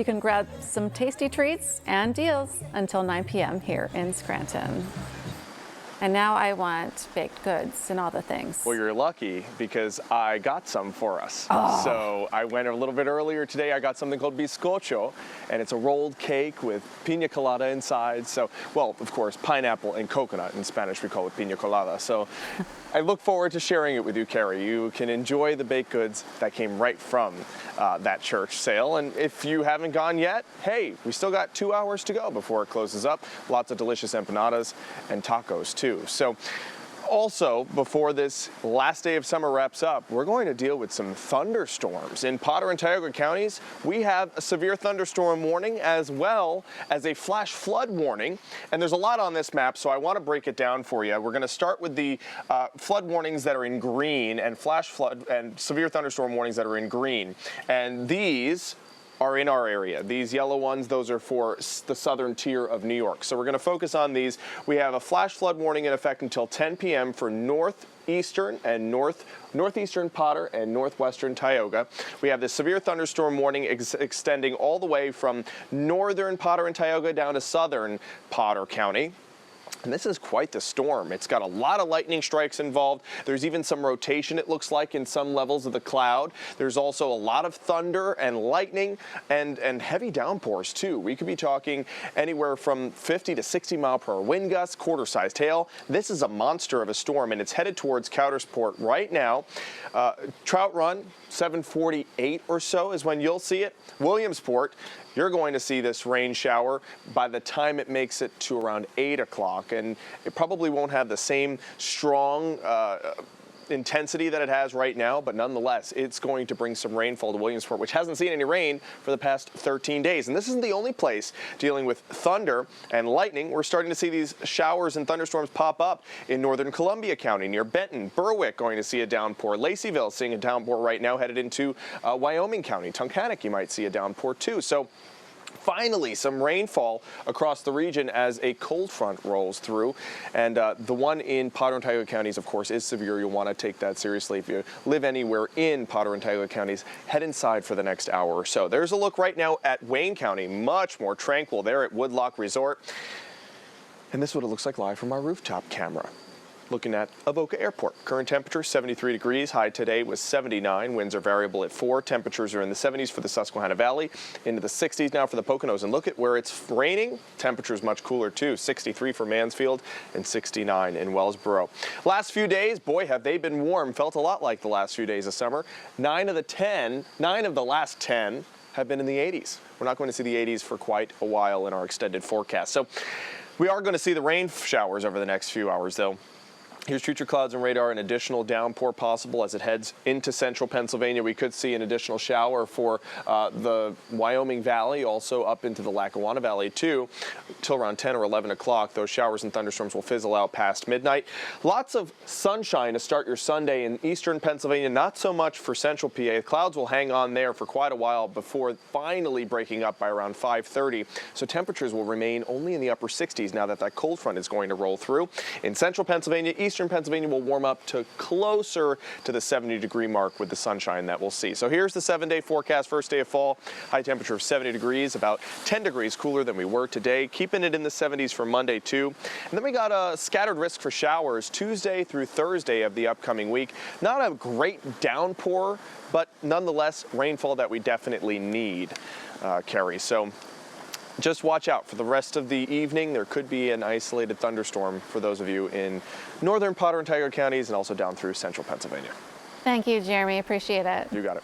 You can grab some tasty treats and deals until 9 p.m. here in Scranton. And now I want baked goods and all the things. Well, you're lucky because I got some for us. Oh. So I went a little bit earlier today. I got something called bizcocho, and it's a rolled cake with pina colada inside. So, well, of course, pineapple and coconut. In Spanish, we call it pina colada. So I look forward to sharing it with you, Carrie. You can enjoy the baked goods that came right from that church sale. And if you haven't gone yet, hey, we still got 2 hours to go before it closes up. Lots of delicious empanadas and tacos, too. So also, before this last day of summer wraps up, we're going to deal with some thunderstorms. In Potter and Tioga counties, we have a severe thunderstorm warning as well as a flash flood warning. And there's a lot on this map, so I want to break it down for you. We're going to start with the flood warnings that are in green and flash flood and severe thunderstorm warnings that are in green. And these are in our area. These yellow ones, those are for the southern tier of New York. So we're going to focus on these. We have a flash flood warning in effect until 10 p.m. for northeastern and northeastern Potter and northwestern Tioga. We have the severe thunderstorm warning extending all the way from northern Potter and Tioga down to southern Potter County. And this is quite the storm. It's got a lot of lightning strikes involved. There's even some rotation, it looks like, in some levels of the cloud. There's also a lot of thunder and lightning and heavy downpours, too. We could be talking anywhere from 50 to 60 mile per hour wind gusts, quarter-sized hail. This is a monster of a storm, and it's headed towards Coudersport right now. Trout Run, 7:48 or so is when you'll see it. Williamsport, you're going to see this rain shower by the time it makes it to around 8 o'clock, and it probably won't have the same strong intensity that it has right now, but nonetheless, it's going to bring some rainfall to Williamsport, which hasn't seen any rain for the past 13 days. And this isn't the only place dealing with thunder and lightning. We're starting to see these showers and thunderstorms pop up in northern Columbia County, near Benton. Berwick going to see a downpour. Laceyville seeing a downpour right now, headed into Wyoming County. Tunkhannock, you might see a downpour too. So finally, some rainfall across the region as a cold front rolls through. And the one in Potter and Tioga counties, of course, is severe. You'll want to take that seriously. If you live anywhere in Potter and Tioga counties, head inside for the next hour or so. There's a look right now at Wayne County, much more tranquil there at Woodloch Resort. And this is what it looks like live from our rooftop camera. Looking at Avoca Airport. Current temperature 73 degrees. High today was 79. Winds are variable at 4. Temperatures are in the 70s for the Susquehanna Valley, into the 60s now for the Poconos. And look at where it's raining. Temperatures much cooler too. 63 for Mansfield and 69 in Wellsboro. Last few days, boy, have they been warm. Felt a lot like the last few days of summer. 9 of the last 10 have been in the 80s. We're not going to see the 80s for quite a while in our extended forecast. So we are going to see the rain showers over the next few hours, though. Here's future clouds and radar. An additional downpour possible as it heads into central Pennsylvania. We could see an additional shower for the Wyoming Valley, also up into the Lackawanna Valley too, till around 10 or 11 o'clock. Those showers and thunderstorms will fizzle out past midnight. Lots of sunshine to start your Sunday in eastern Pennsylvania. Not so much for central PA. Clouds will hang on there for quite a while before finally breaking up by around 5:30. So temperatures will remain only in the upper 60s now that that cold front is going to roll through. In central Pennsylvania, eastern Pennsylvania will warm up to closer to the 70-degree mark with the sunshine that we'll see. So here's the 7-day forecast. First day of fall, high temperature of 70 degrees, about 10 degrees cooler than we were today, keeping it in the 70s for Monday too. And then we got a scattered risk for showers Tuesday through Thursday of the upcoming week. Not a great downpour, but nonetheless rainfall that we definitely need, Carrie. So just watch out for the rest of the evening. There could be an isolated thunderstorm for those of you in northern Potter and Tioga counties and also down through central Pennsylvania. Thank you, Jeremy. Appreciate it. You got it.